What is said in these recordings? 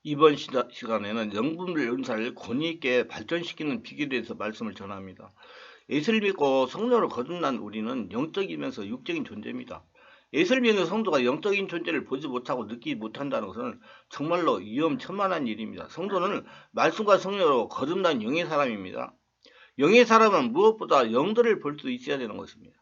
이번 시간에는 영분별 은사를 권위 있게 발전시키는 비결에 대해서 말씀을 전합니다. 예수를 믿고 성령으로 거듭난 우리는 영적이면서 육적인 존재입니다. 예수를 믿는 성도가 영적인 존재를 보지 못하고 느끼지 못한다는 것은 정말로 위험천만한 일입니다. 성도는 말씀과 성령으로 거듭난 영의 사람입니다. 영의 사람은 무엇보다 영들을 볼 수 있어야 되는 것입니다.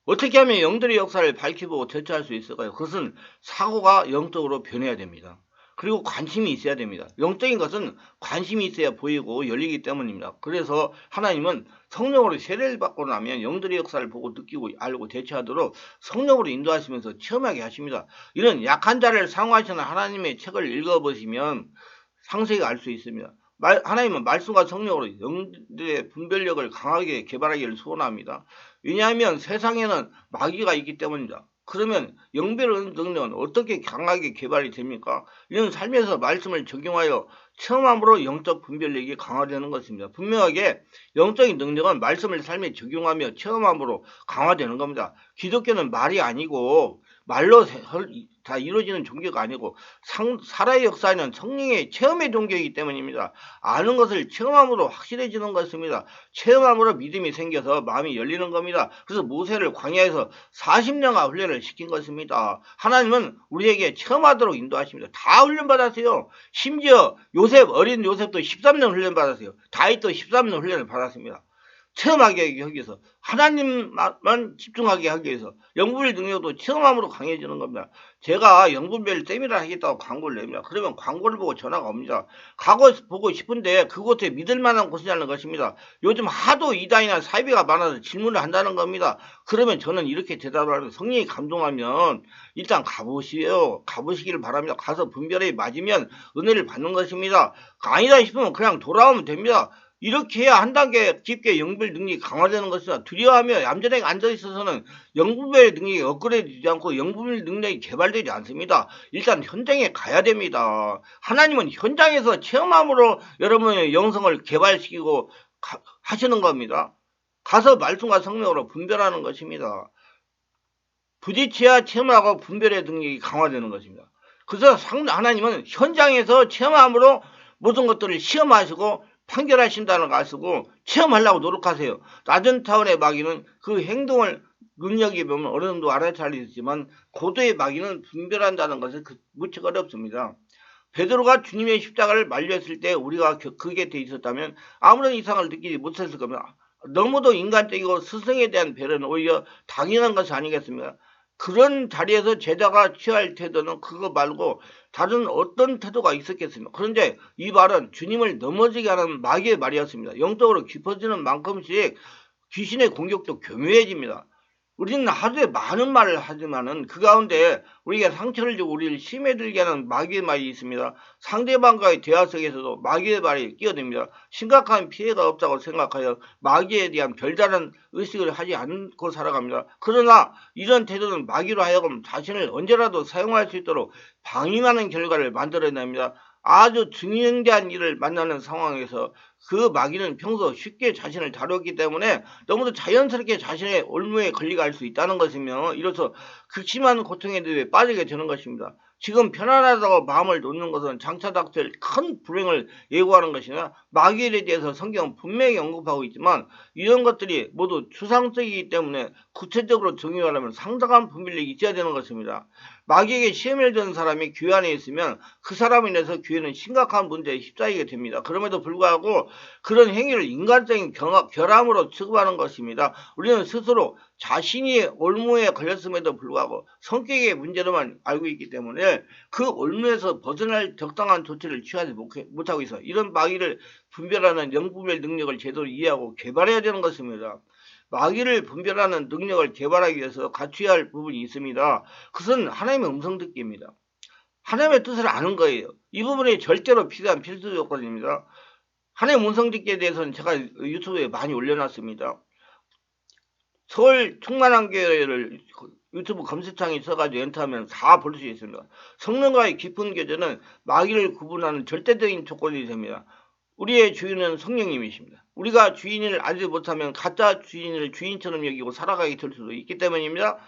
어떻게 하면 영들의 역사를 밝히고 대처할 수 있을까요? 그것은 사고가 영적으로 변해야 됩니다. 그리고 관심이 있어야 됩니다. 영적인 것은 관심이 있어야 보이고 열리기 때문입니다. 그래서 하나님은 성령으로 세례를 받고 나면 영들의 역사를 보고 느끼고 알고 대처하도록 성령으로 인도하시면서 체험하게 하십니다. 이런 약한 자를 사용하시는 하나님의 책을 읽어보시면 상세히 알 수 있습니다. 하나님은 말씀과 성령으로 영들의 분별력을 강하게 개발하기를 소원합니다. 왜냐하면 세상에는 마귀가 있기 때문입니다. 그러면 영별 능력은 어떻게 강하게 개발이 됩니까? 이런 삶에서 말씀을 적용하여 체험함으로 영적 분별력이 강화되는 것입니다. 분명하게 영적인 능력은 말씀을 삶에 적용하며 체험함으로 강화되는 겁니다. 기독교는 말이 아니고 말로 다 이루어지는 종교가 아니고 살아의 역사는 성령의 체험의 종교이기 때문입니다. 아는 것을 체험함으로 확실해지는 것입니다. 체험함으로 믿음이 생겨서 마음이 열리는 겁니다. 그래서 모세를 광야에서 40년간 훈련을 시킨 것입니다. 하나님은 우리에게 체험하도록 인도하십니다. 다 훈련받았어요. 심지어 어린 요셉도 13년 훈련받았어요. 다윗도 13년 훈련을 받았습니다. 체험하게 하기 위해서, 하나님만 집중하게 하기 위해서 영분별 능력도 체험함으로 강해지는 겁니다. 제가 영분별 세미나를 하겠다고 광고를 냅니다. 그러면 광고를 보고 전화가 옵니다. 가고 보고 싶은데 그곳에 믿을 만한 곳이라는 것입니다. 요즘 하도 이단이나 사이비가 많아서 질문을 한다는 겁니다. 그러면 저는 이렇게 대답을 하는, 성령이 감동하면 일단 가보시기를 바랍니다. 가서 분별에 맞으면 은혜를 받는 것입니다. 아니다 싶으면 그냥 돌아오면 됩니다. 이렇게 해야 한 단계 깊게 영분별 능력이 강화되는 것이다. 두려워하며 얌전하게 앉아있어서는 영분별 능력이 업그레이드되지 않고 영분별 능력이 개발되지 않습니다. 일단 현장에 가야 됩니다. 하나님은 현장에서 체험함으로 여러분의 영성을 개발시키고 하시는 겁니다. 가서 말씀과 성령으로 분별하는 것입니다. 부딪혀야 체험하고 분별의 능력이 강화되는 것입니다. 그래서 하나님은 현장에서 체험함으로 모든 것들을 시험하시고 판결하신다는 거 아시고 체험하려고 노력하세요. 낮은 타원의 마귀는 그 행동을 능력이 보면 어느 정도 알아차리지만 고도의 마귀는 분별한다는 것은 무척 어렵습니다. 베드로가 주님의 십자가를 만류했을 때 우리가 그 곁에 있었다면 아무런 이상을 느끼지 못했을 겁니다. 너무도 인간적이고 스승에 대한 배려는 오히려 당연한 것이 아니겠습니까? 그런 자리에서 제자가 취할 태도는 그거 말고 다른 어떤 태도가 있었겠습니까? 그런데 이 말은 주님을 넘어지게 하는 마귀의 말이었습니다. 영적으로 깊어지는 만큼씩 귀신의 공격도 교묘해집니다. 우리는 하루에 많은 말을 하지만은 그 가운데 우리에게 상처를 주고 우리를 심해 들게 하는 마귀의 말이 있습니다. 상대방과의 대화 속에서도 마귀의 말이 끼어듭니다. 심각한 피해가 없다고 생각하여 마귀에 대한 별다른 의식을 하지 않고 살아갑니다. 그러나 이런 태도는 마귀로 하여금 자신을 언제라도 사용할 수 있도록 방임하는 결과를 만들어냅니다. 아주 중요한 일을 만나는 상황에서 그 마귀는 평소 쉽게 자신을 다뤘기 때문에 너무도 자연스럽게 자신의 올무에 걸려갈 수 있다는 것이며, 이로써 극심한 고통에 빠지게 되는 것입니다. 지금 편안하다고 마음을 놓는 것은 장차 닥칠 큰 불행을 예고하는 것이나 마귀에 대해서 성경은 분명히 언급하고 있지만 이런 것들이 모두 추상적이기 때문에 구체적으로 적용하려면 상당한 분별력이 있어야 되는 것입니다. 마귀에게 시험을 드는 사람이 교회 안에 있으면 그 사람에 인해서 교회는 심각한 문제에 휩싸이게 됩니다. 그럼에도 불구하고 그런 행위를 인간적인 결함으로 취급하는 것입니다. 우리는 스스로 자신이 올무에 걸렸음에도 불구하고 성격의 문제로만 알고 있기 때문에 그 올무에서 벗어날 적당한 조치를 취하지 못하고 있어. 이런 마귀를 분별하는 영분별 능력을 제대로 이해하고 개발해야 되는 것입니다. 마귀를 분별하는 능력을 개발하기 위해서 갖춰야 할 부분이 있습니다. 그것은 하나님의 음성 듣기입니다. 하나님의 뜻을 아는 거예요. 이 부분이 절대로 필요한 필수 조건입니다. 하나님의 음성 듣기에 대해서는 제가 유튜브에 많이 올려놨습니다. 서울 충만한교회를 유튜브 검색창에 써가지고 엔터하면 다 볼 수 있습니다. 성령과의 깊은 교제는 마귀를 구분하는 절대적인 조건이 됩니다. 우리의 주인은 성령님이십니다. 우리가 주인을 알지 못하면 가짜 주인을 주인처럼 여기고 살아가게 될 수도 있기 때문입니다.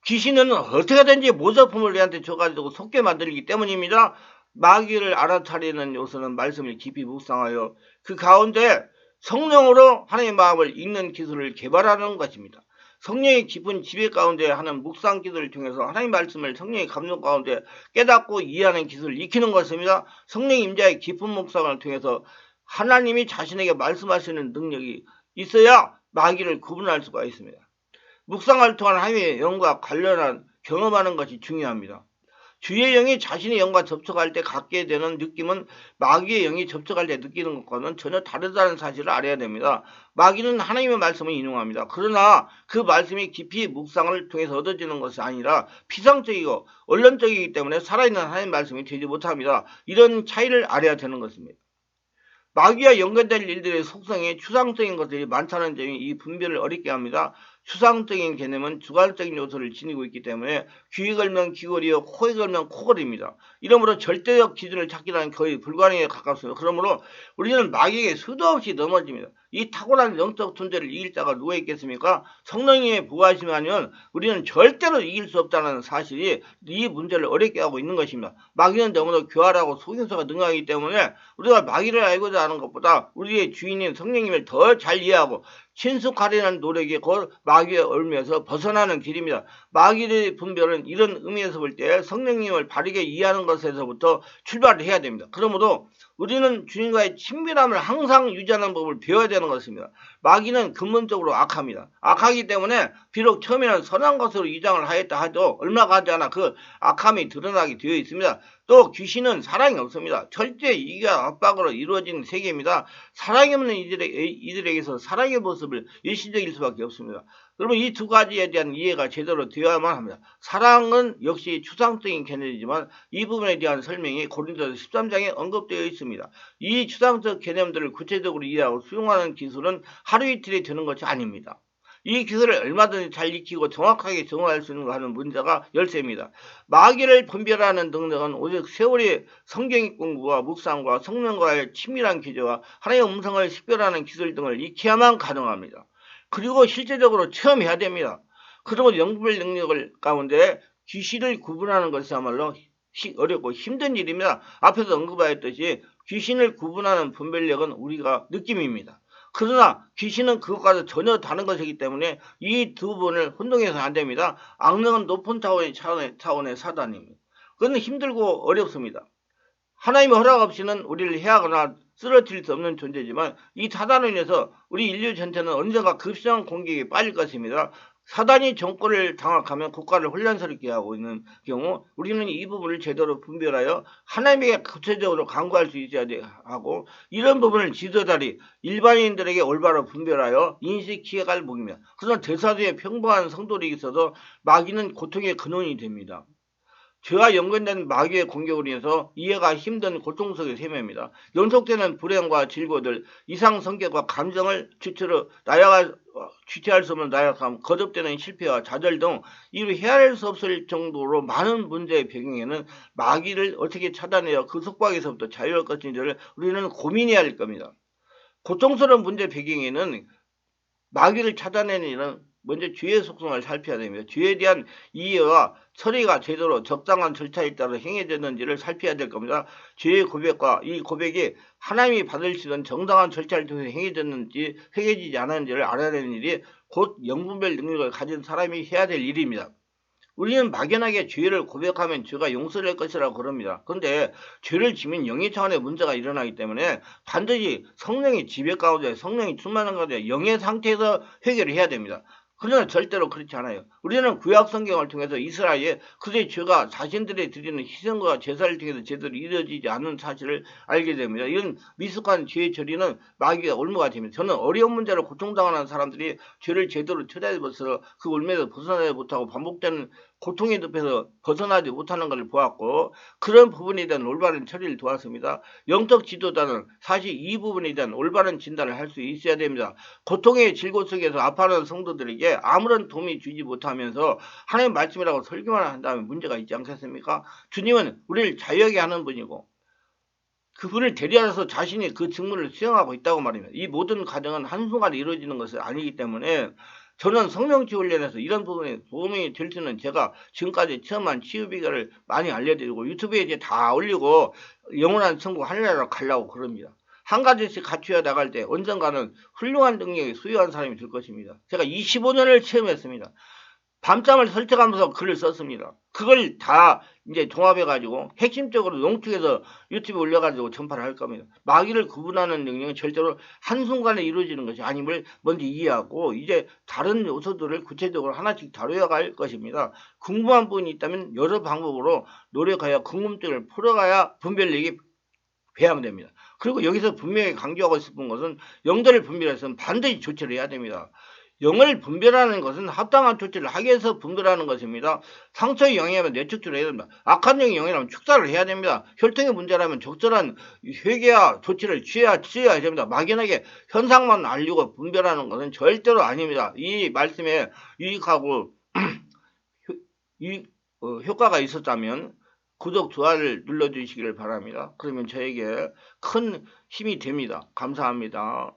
귀신은 어떻게든지 모조품을 우리한테 줘가지고 속게 만들기 때문입니다. 마귀를 알아차리는 요소는 말씀을 깊이 묵상하여 그 가운데 성령으로 하나님의 마음을 읽는 기술을 개발하는 것입니다. 성령의 깊은 지배 가운데 하는 묵상 기도를 통해서 하나님의 말씀을 성령의 감동 가운데 깨닫고 이해하는 기술을 익히는 것입니다. 성령 임재의 깊은 묵상을 통해서 하나님이 자신에게 말씀하시는 능력이 있어야 마귀를 구분할 수가 있습니다. 묵상을 통한 하나님의 영과 관련한 경험하는 것이 중요합니다. 주의 영이 자신의 영과 접촉할 때 갖게 되는 느낌은 마귀의 영이 접촉할 때 느끼는 것과는 전혀 다르다는 사실을 알아야 됩니다. 마귀는 하나님의 말씀을 인용합니다. 그러나 그 말씀이 깊이 묵상을 통해서 얻어지는 것이 아니라 피상적이고 원론적이기 때문에 살아있는 하나님의 말씀이 되지 못합니다. 이런 차이를 알아야 되는 것입니다. 마귀와 연관된 일들의 속성에 추상적인 것들이 많다는 점이 이 분별을 어렵게 합니다. 추상적인 개념은 주관적인 요소를 지니고 있기 때문에 귀에 걸면 귀걸이요 코에 걸면 코걸이입니다. 이러므로 절대적 기준을 찾기란 거의 불가능에 가깝습니다. 그러므로 우리는 마귀에게 수도 없이 넘어집니다. 이 탁월한 영적 존재를 이길 자가 누가 있겠습니까? 성령님의 부하심이 아니면 우리는 절대로 이길 수 없다는 사실이 이 문제를 어렵게 하고 있는 것입니다. 마귀는 너무도 교활하고 속임수가 능하기 때문에 우리가 마귀를 알고자 하는 것보다 우리의 주인인 성령님을 더 잘 이해하고 친숙하려는 노력이 곧 마귀의 얼매에서 벗어나는 길입니다. 마귀의 분별은 이런 의미에서 볼 때 성령님을 바르게 이해하는 것에서부터 출발을 해야 됩니다. 그러므로 우리는 주님과의 친밀함을 항상 유지하는 법을 배워야 되는 것입니다. 마귀는 근본적으로 악합니다. 악하기 때문에 비록 처음에는 선한 것으로 위장을 하였다 하도 얼마 가지 않아 그 악함이 드러나게 되어 있습니다. 또 귀신은 사랑이 없습니다. 절대 이기와 압박으로 이루어진 세계입니다. 사랑이 없는 이들에게서 사랑의 모습을 일시적일 수밖에 없습니다. 그러면 이 두 가지에 대한 이해가 제대로 되어야만 합니다. 사랑은 역시 추상적인 개념이지만 이 부분에 대한 설명이 고린도서 13장에 언급되어 있습니다. 이 추상적 개념들을 구체적으로 이해하고 수용하는 기술은 하루 이틀이 되는 것이 아닙니다. 이 기술을 얼마든지 잘 익히고 정확하게 정화할 수 있는 거 하는 문제가 열쇠입니다. 마귀를 분별하는 능력은 오직 세월의 성경 공부와 묵상과 성령과의 친밀한 교제와 하나님의 음성을 식별하는 기술 등을 익혀야만 가능합니다. 그리고 실제적으로 체험해야 됩니다. 그리고 영분별 능력을 가운데 귀신을 구분하는 것이야말로 어렵고 힘든 일입니다. 앞에서 언급하였듯이 귀신을 구분하는 분별력은 우리가 느낌입니다. 그러나 귀신은 그것과도 전혀 다른 것이기 때문에 이 두 분을 혼동해서는 안 됩니다. 악령은 높은 차원의 사단입니다. 그건 힘들고 어렵습니다. 하나님의 허락 없이는 우리를 해하거나 쓰러뜨릴 수 없는 존재지만 이 사단으로 인해서 우리 인류 전체는 언젠가 급성한 공격에 빠질 것입니다. 사단이 정권을 장악하면 국가를 혼란스럽게 하고 있는 경우 우리는 이 부분을 제대로 분별하여 하나님에게 구체적으로 간구할 수 있어야 하고 이런 부분을 지도자리 일반인들에게 올바로 분별하여 인식해갈 목입니다. 그러나 대사도에 평범한 성도들이 있어도 마귀는 고통의 근원이 됩니다. 죄와 연관된 마귀의 공격으로 인해서 이해가 힘든 고통 속에 헤맵니다. 연속되는 불행과 질고들, 이상 성격과 감정을 주체할 수 없는 나약함, 거듭되는 실패와 좌절 등 이루 헤아릴 수 없을 정도로 많은 문제의 배경에는 마귀를 어떻게 차단해야 그 속박에서부터 자유할 것인지를 우리는 고민해야 할 겁니다. 고통스러운 문제 배경에는 마귀를 차단하는 일은 먼저 죄의 속성을 살펴야 됩니다. 죄에 대한 이해와 처리가 제대로 적당한 절차에 따라 행해졌는지를 살펴야 될 겁니다. 죄의 고백과 이 고백이 하나님이 받으시던 정당한 절차를 통해서 행해졌는지 행해지지 않았는지를 알아야 되는 일이 곧 영분별 능력을 가진 사람이 해야 될 일입니다. 우리는 막연하게 죄를 고백하면 죄가 용서될 것이라고 그럽니다. 그런데 죄를 지면 영의 차원의 문제가 일어나기 때문에 반드시 성령의 지배 가운데 성령이 충만한 가운데 영의 상태에서 해결을 해야 됩니다. 그러나 절대로 그렇지 않아요. 우리는 구약 성경을 통해서 이스라엘 그들의 죄가 자신들이 드리는 희생과 제사를 통해서 제대로 이루어지지 않는 사실을 알게 됩니다. 이런 미숙한 죄의 처리는 마귀가 올무가 됩니다. 저는 어려운 문제로 고통당하는 사람들이 죄를 제대로 처리해서 그 올무에서 벗어나지 못하고 반복되는 고통의 늪에서 벗어나지 못하는 것을 보았고 그런 부분에 대한 올바른 처리를 도왔습니다. 영적 지도자는 사실 이 부분에 대한 올바른 진단을 할 수 있어야 됩니다. 고통의 질고 속에서 아파하는 성도들에게 아무런 도움이 주지 못하면서 하나님 말씀이라고 설교만 한다면 문제가 있지 않겠습니까? 주님은 우리를 자유하게 하는 분이고 그분을 대리하여서 자신이 그 직무를 수행하고 있다고 말입니다. 이 모든 과정은 한순간에 이루어지는 것이 아니기 때문에 저는 성명치 훈련에서 이런 부분에 도움이 될 수는 제가 지금까지 체험한 치유 비결을 많이 알려드리고 유튜브에 이제 다 올리고 영원한 천국 하늘나라로 가려고 그럽니다. 한 가지씩 갖추어 나갈 때 언젠가는 훌륭한 능력이 소유한 사람이 될 것입니다. 제가 25년을 체험했습니다. 밤잠을 설쳐가면서 글을 썼습니다. 그걸 다 이제 종합해가지고 핵심적으로 농축해서 유튜브에 올려가지고 전파를 할 겁니다. 마귀를 구분하는 능력은 절대로 한순간에 이루어지는 것이 아님을 먼저 이해하고 이제 다른 요소들을 구체적으로 하나씩 다루어 갈 것입니다. 궁금한 부분이 있다면 여러 방법으로 노력하여 궁금증을 풀어가야 분별력이 배양됩니다. 그리고 여기서 분명히 강조하고 싶은 것은 영들을 분별해서는 반드시 조치를 해야 됩니다. 영을 분별하는 것은 합당한 조치를 하기 위해서 분별하는 것입니다. 상처의 영이라면 내척출을 해야 됩니다. 악한 영이라면 축사를 해야 됩니다. 혈통의 문제라면 적절한 회개와 조치를 취해야 됩니다. 막연하게 현상만 알리고 분별하는 것은 절대로 아닙니다. 이 말씀에 유익하고 효과가 있었다면 구독, 좋아요를 눌러주시기를 바랍니다. 그러면 저에게 큰 힘이 됩니다. 감사합니다.